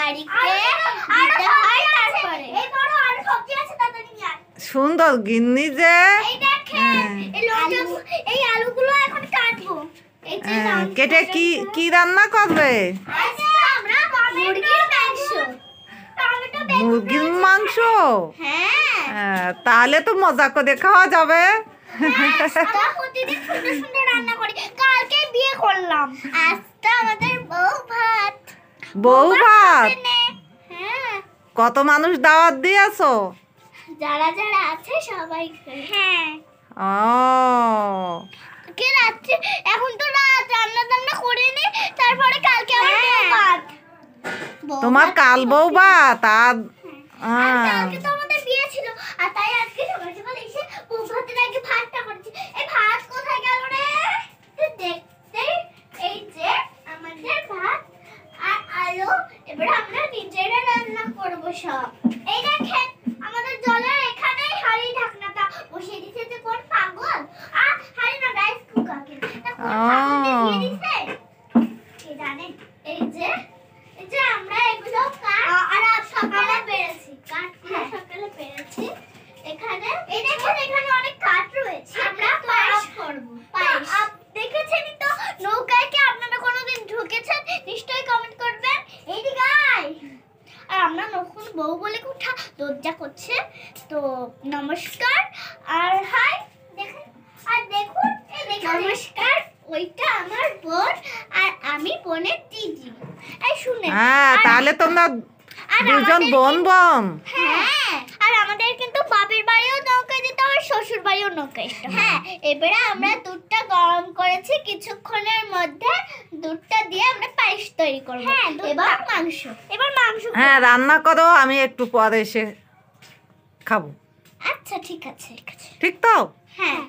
বাড়িতে দিতে হয় তারপরে। এই বড় আলু সবজি আছে তাড়াতাড়ি নিয়ে আয়। সুন্দর গিন্নি যে। এই দেখেন এই আলুগুলো এখন কাটবো। এই যে কেটে কি কি রান্না করবে? আমরা মুরগির মাংস। মুরগির মাংস? হ্যাঁ, তাহলে তো মজা করে খাওয়া যাবে। প্রতিদিন সুন্দর সুন্দর রান্না করি। কালকে বিয়ে করলাম, আজকে আমাদের বউ ভাত। বউ ভাত? হ্যাঁ, কত মানুষ দাওয়াত দিয়েছো? যারা যারা আছে সবাই। হ্যাঁ, ও কে রাত্রে, এখন তো রাত, রান্না টান্না করিনি, তারপরে কালকে আমার বউ ভাত। তোমার কাল বউ ভাত? আর কালকে তো আমাদের বিয়ে ছিল, আর তাই আজকে সকাল সকাল এসে বউ ভাতের আগে ভাতটা করেছি। এই ভাত কোথায় গেল রে? দেখতে এই যে আমাদের ভাত আর আলু, এবারে আমরা নিজেরা রান্না করব সব। এই দেখেন আমাদের জলের এখানেই হাঁড়ি ঢাকনাটা বসিয়ে দিয়েছে। যে কোন পাগল আর হাঁড়ি না রাইস কুকারকে দিয়ে দিয়েছে কে জানে। এই যে আমরা এগুলো আর সকালে পেরেছি সকালে পেরেছি। এখানে এই দেখেন এখানে অনেক কাঠ রয়েছে। আমরা পায়েস করব। পায়েস দেখেছেনই তো। নৌকায় কি আপনারা কোনোদিন ঢুকেছেন? নিশ্চয়ই কমেন্ট করবেন। এইদিকে আয়। আর আমরা নতুন বউ বলে উঠা লজ্জা করছে তো। নমস্কার আর হাই দেখেন। আর দেখুন এই দেখুন, নমস্কার, ওইটা আমার বোন আর আমি বোনের দিদি। এই শুনেন, তাহলে তোমরা দুজন বোন বোন। হ্যাঁ, আর আমাদের কিন্তু বাপের বাড়িও নৌকায় যেতে হবে, শ্বশুর বাড়িও নৌকায়। হ্যাঁ, এবারে আমরা দুধটা গরম করেছি, কিছুক্ষণের মধ্যে দুধটা দিয়ে আমরা পায়েস তৈরি করব। হ্যাঁ, এবার মাংস হ্যাঁ রান্না করো, আমি একটু পরে এসে খাবো। আচ্ছা ঠিক আছে ঠিক তো? হ্যাঁ,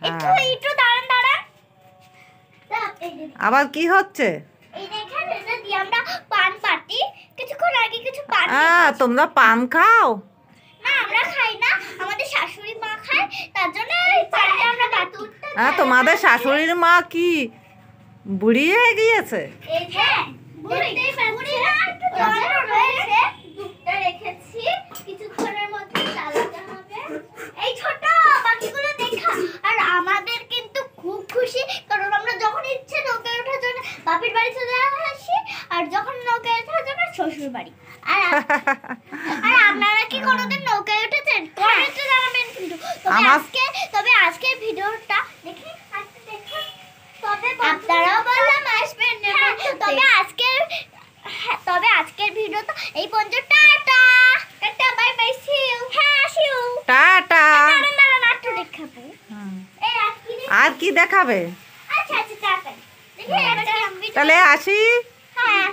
একটু দাঁড়ান। আবার কি হচ্ছে? এই দেখেন এটা দিয়ে আমরা পান পাটি। কিছুক্ষণ আগে কিছু পান। তোমরা পান খাও? না, আমরা খাই না, আমাদের শাশুড়ি মা খায়, তার জন্য এই পানটা আমরা বাটি। তোমাদের শাশুড়ির মা কি বুড়ি হয়ে গিয়েছে? এই যে বুড়ি না, একটু জল রয়েছে, দুধটা রেখেছি, কিছুক্ষণের মধ্যে চালাতে হবে। এই ছোট বাকিগুলো দেখা। আর আমাদের কিন্তু খুব খুশি, কারণ আমরা যখন ইচ্ছে নৌকায় ওঠার জন্য বাপের বাড়ি চলে আসি, আর যখন নৌকায় ওঠার জন্য শ্বশুর বাড়ি। আর আপনারা কি কোনোদিন নৌকায় উঠেছেন? কমেন্টে জানাবেন কিন্তু। তবে আজকের ভিডিওটা দেখি দেখুন। আপনারাও বললাম আসবেন। তবে আজকের ভিডিও তো এই পর্যন্ত। Ta-ta ta-ta, bye bye, see you. হ্যাঁ, সি ইউ, টাটা। একটু দেখাবো। আর কি দেখাবে? আচ্ছা টাটা। দেখি তাহলে আসি। হ্যাঁ,